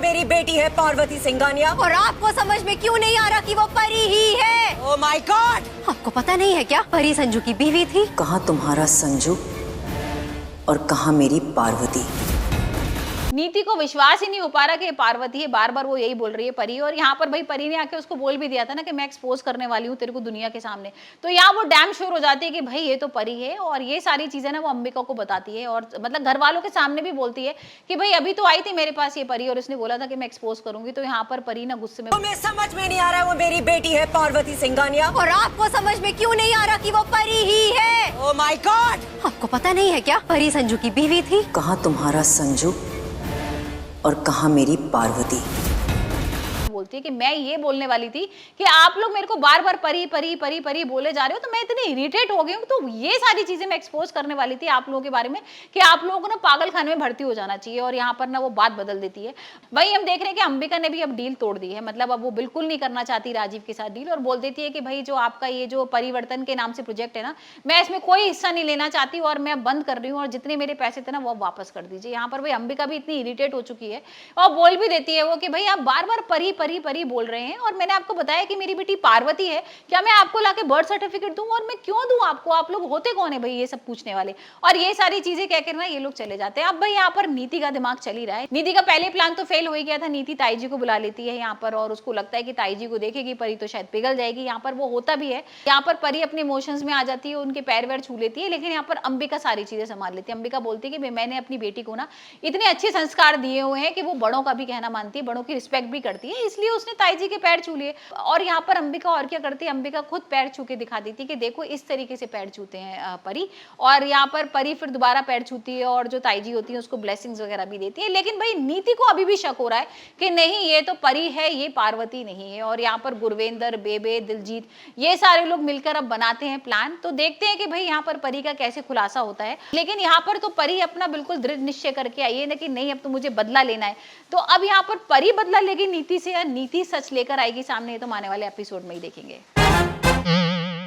मेरी बेटी है पार्वती सिंघानिया। और आपको समझ में क्यों नहीं आ रहा कि वो परी ही है? Oh my God! आपको पता नहीं है क्या, परी संजू की बीवी थी। कहाँ तुम्हारा संजू और कहाँ मेरी पार्वती। नीति को विश्वास ही नहीं हो पा रहा कि ये पार्वती है, बार बार वो यही बोल रही है परी। और यहाँ पर भाई परी ने आके उसको बोल भी दिया था ना कि मैं एक्सपोज करने वाली हूँ तेरे को दुनिया के सामने। तो यहाँ वो डैम श्योर हो जाती है कि भाई ये तो परी है। और ये सारी चीजें ना वो अंबिका को बताती है और मतलब घर वालों के सामने भी बोलती है कि भाई अभी तो आई थी मेरे पास ये परी और इसने बोला था कि मैं एक्सपोज करूंगी। तो यहाँ पर परी ना गुस्से में, तुम्हें समझ में नहीं आ रहा है वो मेरी बेटी है पार्वती सिंघानिया। और आपको समझ में क्यों नहीं आ रहा कि वो परी ही है? Oh my God! आपको पता नहीं है क्या, परी संजू की बीवी थी। कहाँ तुम्हारा संजू और कहाँ मेरी पार्वती। बोलती है कि मैं ये बोलने वाली थी कि आप लोग मेरे को बार बार परी परी परी परी बोले जा रहे हो तो मैं इतनी इरिटेट हो गई हूँ। तो ये सारी चीजें मैं एक्सपोज करने वाली थी आप लोगों के बारे में कि आप लोगों को ना पागल खाने में भर्ती हो जाना चाहिए। और यहाँ पर ना वो बात बदल देती है। वही हम देख रहे हैं कि अंबिका ने भी अब डील तोड़ दी है। मतलब अब वो बिल्कुल नहीं करना चाहती राजीव के साथ डील और बोल देती है कि भाई जो आपका ये जो परिवर्तन के नाम से प्रोजेक्ट है ना, मैं इसमें कोई हिस्सा नहीं लेना चाहती और मैं बंद कर रही हूँ और जितने मेरे पैसे थे ना वो वापस कर दीजिए। यहाँ पर भाई अंबिका भी इतनी इरिटेट हो चुकी है और बोल भी देती है वो कि भाई आप बार बार परी परी परी बोल रहे हैं और मैंने आपको बताया कि मेरी बेटी पार्वती है, क्या मैं आपको लाके बर्थ सर्टिफिकेट दूं और मैं क्यों दूं आपको, आप लोग होते कौन है भाई ये सब पूछने वाले। और ये सारी चीजें कहकर ना ये लोग चले जाते हैं। अब भाई यहाँ पर नीति का दिमाग चल ही रहा है। नीति का पहले प्लान तो फेल हो ही गया था। नीति ताई जी को बुला लेती है यहाँ पर और उसको लगता है कि ताई जी को देखेगी परी तो शायद पिघल जाएगी। यहाँ पर वो होता भी है। यहाँ पर परी अपने इमोशंस में आ जाती है, उनके पैर वैर छू लेती है। लेकिन यहाँ पर अंबिका सारी चीजें संभाल लेती है। अंबिका बोलती है कि मैंने अपनी बेटी को ना इतने अच्छे संस्कार दिए हुए हैं कि वो बड़ों का भी कहना मानती है, बड़ों की रिस्पेक्ट भी करती है, इसलिए उसने ताई जी के पैर छू लिए। और यहाँ पर अंबिका और क्या करती है, अंबिका खुद पैर छू के दिखा देती है कि देखो इस तरीके से पैर छूते हैं परी। और यहाँ पर परी फिर दोबारा पैर छूती है और जो ताई जी होती है उसको ब्लेसिंग्स वगैरह भी देती है। लेकिन भाई नीति को अभी भी शक हो रहा है कि नहीं ये तो परी है, ये पार्वती नहीं है। और यहाँ पर गुरवेंद्र, बेबे, दिलजीत ये सारे लोग मिलकर अब बनाते हैं प्लान। तो देखते हैं कि भाई यहाँ पर परी का कैसे खुलासा होता है। लेकिन यहाँ पर तो परी अपना बिल्कुल दृढ़ निश्चय करके आई है ना कि नहीं अब तो मुझे बदला लेना है। तो अब यहाँ पर परी बदला लेगी नीति से या नीति सच लेकर आएगी सामने, तो आने वाले एपिसोड में ही देखेंगे।